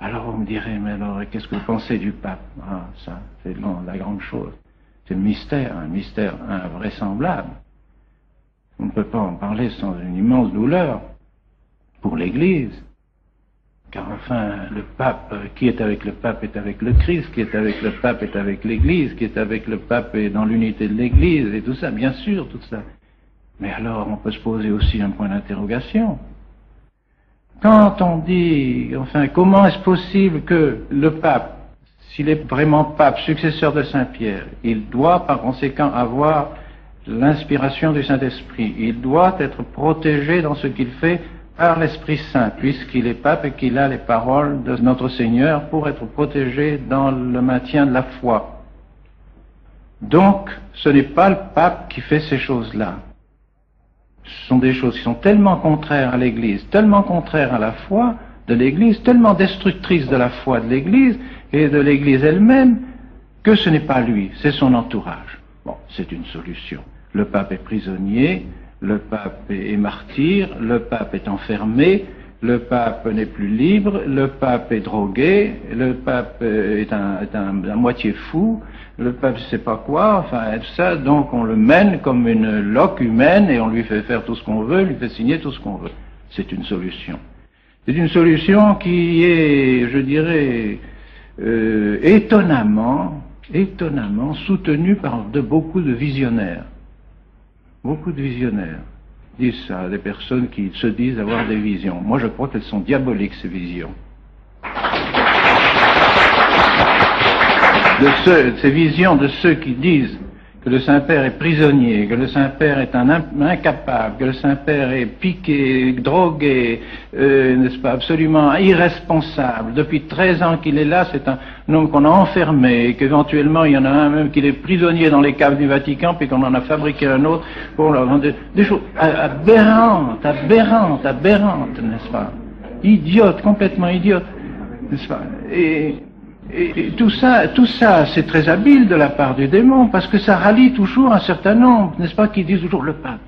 Alors vous me direz, mais alors qu'est-ce que vous pensez du pape? Ah, ça, c'est la grande chose. C'est le mystère, un mystère invraisemblable. On ne peut pas en parler sans une immense douleur pour l'Église. Car enfin, le pape, qui est avec le pape est avec le Christ, qui est avec le pape est avec l'Église, qui est avec le pape est dans l'unité de l'Église, et tout ça, bien sûr, tout ça. Mais alors, on peut se poser aussi un point d'interrogation. Quand on dit, enfin, comment est-ce possible que le pape, s'il est vraiment pape, successeur de Saint-Pierre, il doit par conséquent avoir l'inspiration du Saint-Esprit, il doit être protégé dans ce qu'il fait par l'Esprit Saint, puisqu'il est pape et qu'il a les paroles de notre Seigneur pour être protégé dans le maintien de la foi. Donc, ce n'est pas le pape qui fait ces choses-là. Ce sont des choses qui sont tellement contraires à l'Église, tellement contraires à la foi de l'Église, tellement destructrices de la foi de l'Église et de l'Église elle-même, que ce n'est pas lui, c'est son entourage. Bon, c'est une solution. Le pape est prisonnier, le pape est martyr, le pape est enfermé, le pape n'est plus libre, le pape est drogué, le pape est à moitié fou, le pape je sais pas quoi, enfin tout ça, donc on le mène comme une loque humaine et on lui fait faire tout ce qu'on veut, lui fait signer tout ce qu'on veut. C'est une solution. C'est une solution qui est, je dirais, étonnamment soutenue par beaucoup de visionnaires. Beaucoup de visionnaires disent ça à des personnes qui se disent avoir des visions. Moi, je crois qu'elles sont diaboliques, ces visions. Ces visions de ceux qui disent que le Saint-Père est prisonnier, que le Saint-Père est un incapable, que le Saint-Père est piqué, drogué, n'est-ce pas, absolument irresponsable. Depuis 13 ans qu'il est là, c'est un homme qu'on a enfermé, et qu'éventuellement il y en a un même qui est prisonnier dans les caves du Vatican, puis qu'on en a fabriqué un autre pour leur vendre des choses aberrantes, n'est-ce pas? Idiotes, complètement idiotes, n'est-ce pas? Et tout ça, c'est très habile de la part du démon, parce que ça rallie toujours un certain nombre, n'est-ce pas, qui disent toujours le pape.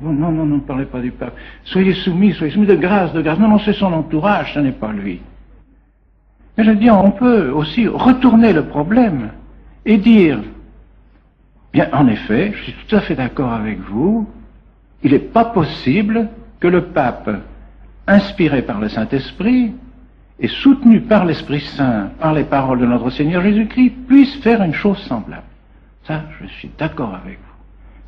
Non, ne parlez pas du pape. Soyez soumis de grâce. Non, c'est son entourage, ce n'est pas lui. Mais je dis, on peut aussi retourner le problème et dire, bien, en effet, je suis tout à fait d'accord avec vous, il n'est pas possible que le pape, inspiré par le Saint-Esprit, et soutenu par l'Esprit Saint, par les paroles de notre Seigneur Jésus-Christ, puisse faire une chose semblable. Ça, je suis d'accord avec vous.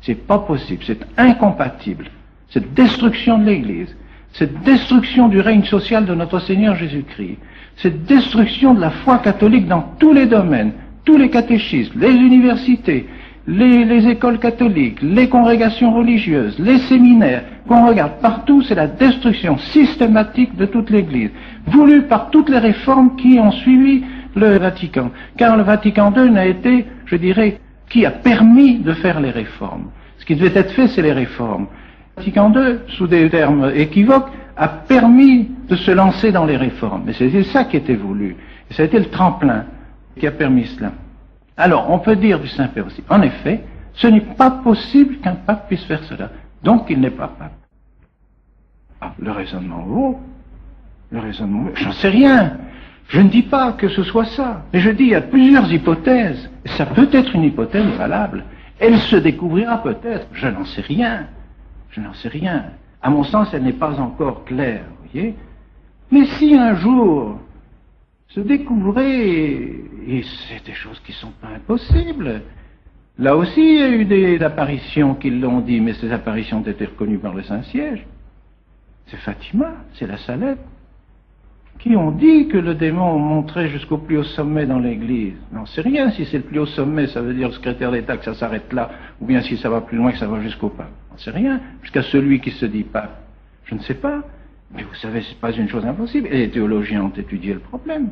C'est pas possible, c'est incompatible. Cette destruction de l'Église, cette destruction du règne social de notre Seigneur Jésus-Christ, cette destruction de la foi catholique dans tous les domaines, tous les catéchismes, les universités, les écoles catholiques, les congrégations religieuses, les séminaires, qu'on regarde partout, c'est la destruction systématique de toute l'Église, voulue par toutes les réformes qui ont suivi le Vatican. Car le Vatican II n'a été, je dirais, qui a permis de faire les réformes. Ce qui devait être fait, c'est les réformes. Le Vatican II, sous des termes équivoques, a permis de se lancer dans les réformes. Mais c'était ça qui était voulu. Et ça a été le tremplin qui a permis cela. Alors, on peut dire du Saint-Père aussi, en effet, ce n'est pas possible qu'un pape puisse faire cela. Donc, il n'est pas pape. Ah, le raisonnement vaut. J'en sais rien. Je ne dis pas que ce soit ça. Mais je dis, il y a plusieurs hypothèses. Et ça peut être une hypothèse valable. Elle se découvrira peut-être. Je n'en sais rien. À mon sens, elle n'est pas encore claire, vous voyez. Mais si un jour se découvrait, et c'est des choses qui ne sont pas impossibles. Là aussi, il y a eu des apparitions qui l'ont dit, mais ces apparitions ont été reconnues par le Saint-Siège. C'est Fatima, c'est la Salette, qui ont dit que le démon monterait jusqu'au plus haut sommet dans l'Église. Non, c'est rien, si c'est le plus haut sommet, ça veut dire le secrétaire d'État que ça s'arrête là, ou bien si ça va plus loin, que ça va jusqu'au pape. Non, c'est rien, jusqu'à celui qui se dit pape. Je ne sais pas, mais vous savez, c'est pas une chose impossible. Et les théologiens ont étudié le problème.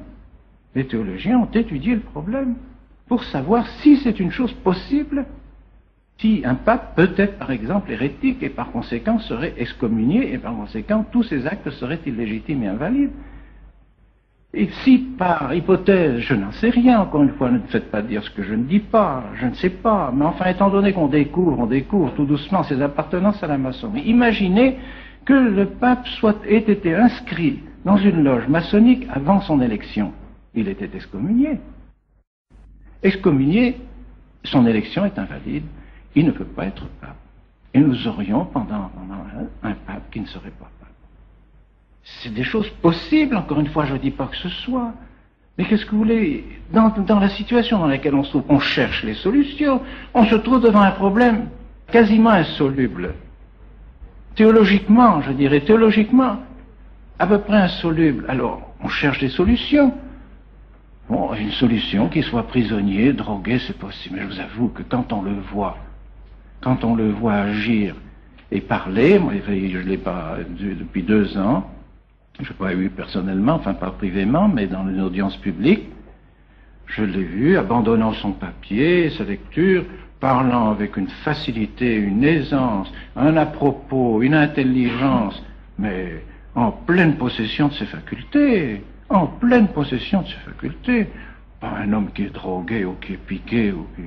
Pour savoir si c'est une chose possible, si un pape peut être, par exemple, hérétique, et par conséquent serait excommunié, et par conséquent tous ses actes seraient illégitimes et invalides. Et si, par hypothèse, je n'en sais rien, encore une fois, ne me faites pas dire ce que je ne dis pas, je ne sais pas, mais enfin, étant donné qu'on découvre tout doucement ses appartenances à la maçonnerie, imaginez que le pape ait été inscrit dans une loge maçonnique avant son élection. Il était excommunié. Excommunié, son élection est invalide, il ne peut pas être pape. Et nous aurions pendant un pape qui ne serait pas pape. C'est des choses possibles, encore une fois, je ne dis pas que ce soit. Mais qu'est-ce que vous voulez? Dans la situation dans laquelle on se trouve, on cherche les solutions, on se trouve devant un problème quasiment insoluble. Théologiquement, je dirais, à peu près insoluble. Alors, on cherche des solutions. Bon, une solution qui soit prisonnier, drogué, c'est possible. Mais je vous avoue que quand on le voit agir et parler, moi je ne l'ai pas vu depuis 2 ans, je l'ai pas eu personnellement, enfin pas privément, mais dans une audience publique, je l'ai vu abandonnant son papier, sa lecture, parlant avec une facilité, une aisance, un à-propos, une intelligence, mais en pleine possession de ses facultés, en pleine possession de ses facultés. Pas un homme qui est drogué ou qui est piqué, ou qui...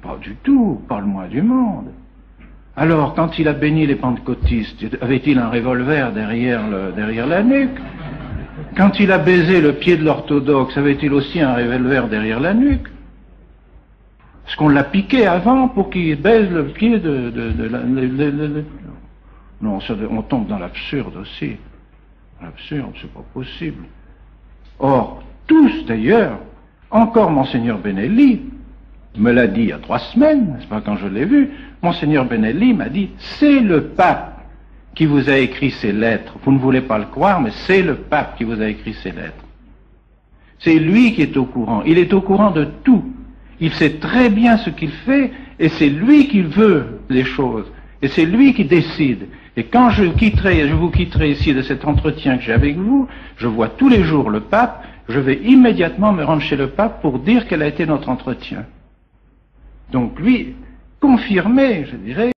pas du tout, pas le moins du monde. Alors, quand il a béni les pentecôtistes, avait-il un revolver derrière la nuque? Quand il a baisé le pied de l'orthodoxe, avait-il aussi un revolver derrière la nuque? Est-ce qu'on l'a piqué avant pour qu'il baise le pied Non, on tombe dans l'absurde aussi. L'absurde, c'est pas possible. Or, tous d'ailleurs, encore Monseigneur Benelli, me l'a dit il y a 3 semaines, n'est-ce pas, quand je l'ai vu, Monseigneur Benelli m'a dit, c'est le pape qui vous a écrit ces lettres. Vous ne voulez pas le croire, mais c'est le pape qui vous a écrit ces lettres. C'est lui qui est au courant. Il est au courant de tout. Il sait très bien ce qu'il fait, et c'est lui qui veut les choses. Et c'est lui qui décide. Et quand je vous quitterai ici de cet entretien que j'ai avec vous, je vois tous les jours le pape, je vais immédiatement me rendre chez le pape pour dire quel a été notre entretien. Donc lui, confirmé, je dirais,